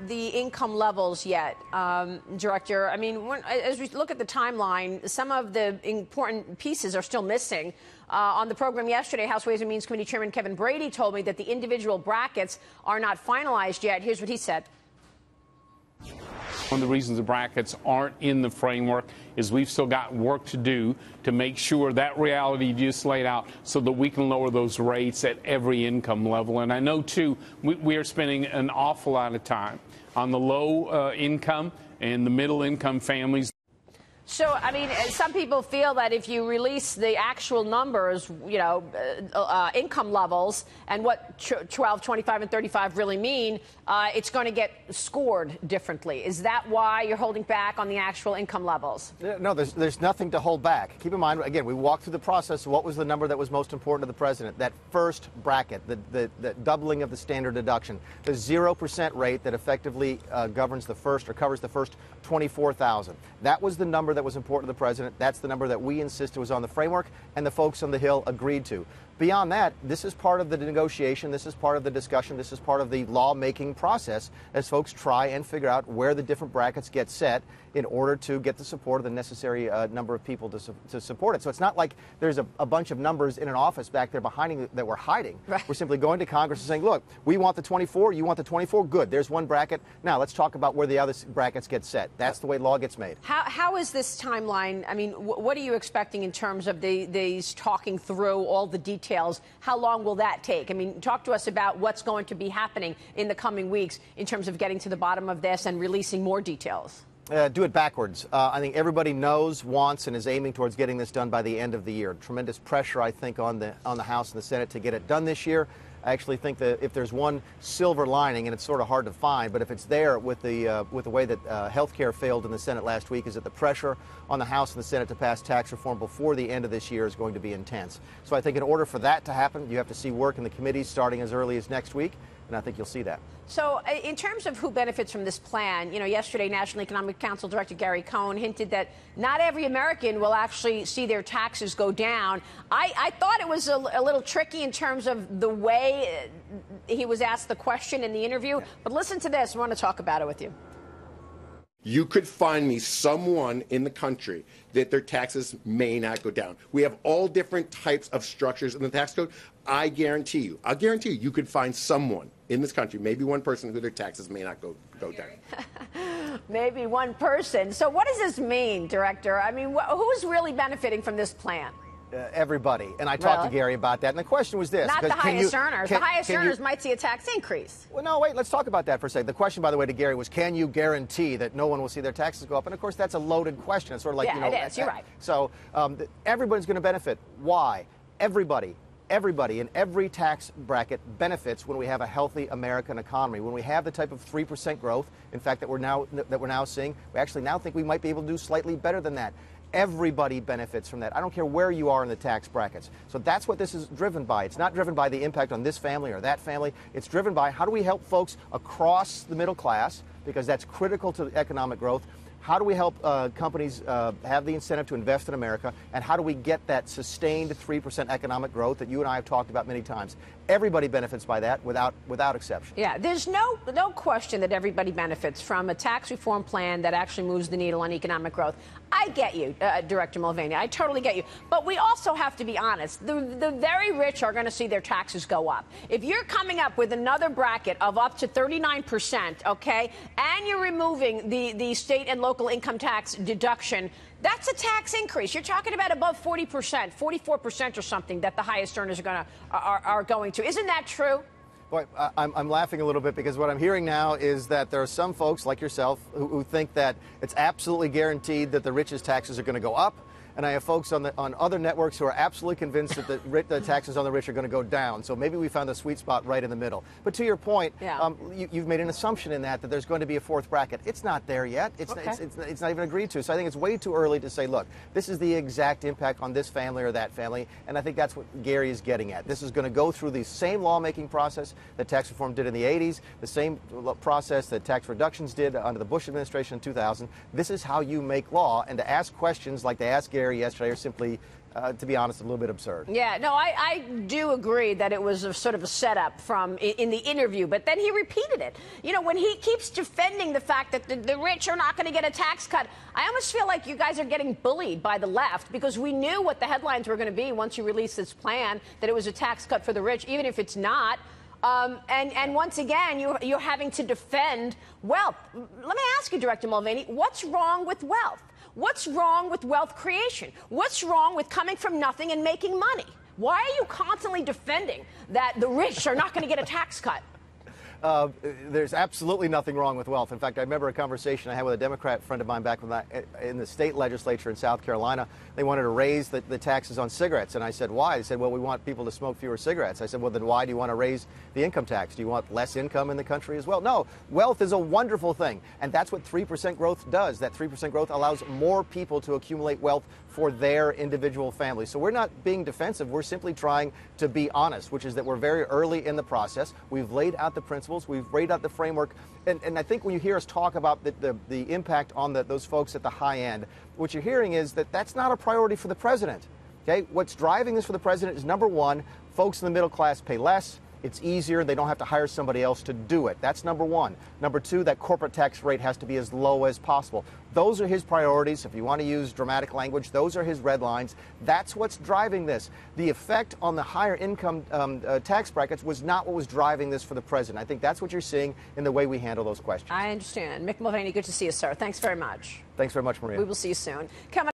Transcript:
The income levels yet, Director. I mean, as we look at the timeline, some of the important pieces are still missing. On the program yesterday, House Ways and Means Committee Chairman Kevin Brady told me that the individual brackets are not finalized yet. Here's what he said. One of the reasons the brackets aren't in the framework is we've still got work to do to make sure that reality you just laid out so that we can lower those rates at every income level. And I know, too, we are spending an awful lot of time on the low income and the middle income families. So, I mean, some people feel that if you release the actual numbers, you know, income levels and what 12, 25, and 35 really mean, it's going to get scored differently. Is that why you're holding back on the actual income levels? No, there's nothing to hold back. Keep in mind, again, we walked through the process. What was the number that was most important to the president? That first bracket, the doubling of the standard deduction, the 0% rate that effectively governs the first or covers the first 24,000. That was the number that was important to the president. That's the number that we insisted was on the framework, and the folks on the Hill agreed to. Beyond that, this is part of the negotiation, this is part of the discussion, this is part of the lawmaking process as folks try and figure out where the different brackets get set in order to get the support of the necessary number of people to support it. So it's not like there's a bunch of numbers in an office back there behind that we're hiding. Right. We're simply going to Congress and saying, look, we want the 24, you want the 24, good, there's one bracket. Now let's talk about where the other brackets get set. That's the way law gets made. How is this timeline? I mean, what are you expecting in terms of these talking through all the details? How long will that take? I mean, talk to us about what's going to be happening in the coming weeks in terms of getting to the bottom of this and releasing more details. Do it backwards. I think everybody knows, wants, and is aiming towards getting this done by the end of the year. Tremendous pressure, I think, on the House and the Senate to get it done this year. I actually think that if there's one silver lining, and it's sort of hard to find, but if it's there with the way that health care failed in the Senate last week, is that the pressure on the House and the Senate to pass tax reform before the end of this year is going to be intense. So I think in order for that to happen, you have to see work in the committees starting as early as next week, and I think you'll see that. So in terms of who benefits from this plan, you know, yesterday National Economic Council Director Gary Cohn hinted that not every American will actually see their taxes go down. I thought it was a little tricky in terms of the way he was asked the question in the interview. But listen to this. I want to talk about it with you. You could find me someone in the country that their taxes may not go down. We have all different types of structures in the tax code. I'll guarantee you could find someone in this country, maybe one person, who their taxes may not go down. Maybe one person. So what does this mean, Director? I mean, who's really benefiting from this plan? Everybody. And I talked to Gary about that. And the question was this. Not the highest earners. The highest earners might see a tax increase. Well, no, wait. Let's talk about that for a second. The question, by the way, to Gary was, can you guarantee that no one will see their taxes go up? And, of course, that's a loaded question. It's sort of like, yeah, you know. It is. You're right. So everybody's going to benefit. Why? Everybody in every tax bracket benefits when we have a healthy American economy. When we have the type of 3% growth, in fact, that we're now seeing, we actually now think we might be able to do slightly better than that. Everybody benefits from that. I don't care where you are in the tax brackets. So that's what this is driven by. It's not driven by the impact on this family or that family. It's driven by how do we help folks across the middle class, because that's critical to economic growth. How do we help companies have the incentive to invest in America? And how do we get that sustained 3% economic growth that you and I have talked about many times? Everybody benefits by that without exception. Yeah, there's no question that everybody benefits from a tax reform plan that actually moves the needle on economic growth. I get you, Director Mulvaney. I totally get you. But we also have to be honest. The very rich are going to see their taxes go up. If you're coming up with another bracket of up to 39%, okay, and you're removing the state and local income tax deduction, that's a tax increase. You're talking about above 40%, 44% or something that the highest earners are going to. Isn't that true? Boy, I'm laughing a little bit because what I'm hearing now is that there are some folks like yourself who think that it's absolutely guaranteed that the richest taxes are going to go up. And I have folks on other networks who are absolutely convinced that the taxes on the rich are going to go down. So maybe we found the sweet spot right in the middle. But to your point, you've made an assumption in that there's going to be a fourth bracket. It's not there yet. It's not even agreed to. So I think it's way too early to say, look, this is the exact impact on this family or that family. And I think that's what Gary is getting at. This is going to go through the same lawmaking process that tax reform did in the 80s, the same process that tax reductions did under the Bush administration in 2000. This is how you make law. And to ask questions like they asked Gary yesterday are simply to be honest, a little bit absurd. Yeah, no, I do agree that it was a sort of a setup from in the interview, but then he repeated it. You know, when he keeps defending the fact that the rich are not going to get a tax cut, I almost feel like you guys are getting bullied by the left, because we knew what the headlines were going to be once you released this plan, that it was a tax cut for the rich, even if it's not. And once again, you're having to defend wealth. Let me ask you, Director Mulvaney, what's wrong with wealth? What's wrong with wealth creation? What's wrong with coming from nothing and making money? Why are you constantly defending that the rich are not going to get a tax cut? There's absolutely nothing wrong with wealth. In fact, I remember a conversation I had with a Democrat friend of mine back in the state legislature in South Carolina. They wanted to raise the taxes on cigarettes. And I said, why? They said, well, we want people to smoke fewer cigarettes. I said, well, then why do you want to raise the income tax? Do you want less income in the country as well? No, wealth is a wonderful thing. And that's what 3% growth does. That 3% growth allows more people to accumulate wealth for their individual families. So we're not being defensive. We're simply trying to be honest, which is that we're very early in the process. We've laid out the principles. We've laid out the framework. And I think when you hear us talk about the impact on those folks at the high end, what you're hearing is that that's not a priority for the president. Okay? What's driving this for the president is, number one, folks in the middle class pay less. It's easier. They don't have to hire somebody else to do it. That's number one. Number two, that corporate tax rate has to be as low as possible. Those are his priorities. If you want to use dramatic language, those are his red lines. That's what's driving this. The effect on the higher income tax brackets was not what was driving this for the president. I think that's what you're seeing in the way we handle those questions. I understand. Mick Mulvaney, good to see you, sir. Thanks very much. Thanks very much, Maria. We will see you soon. Coming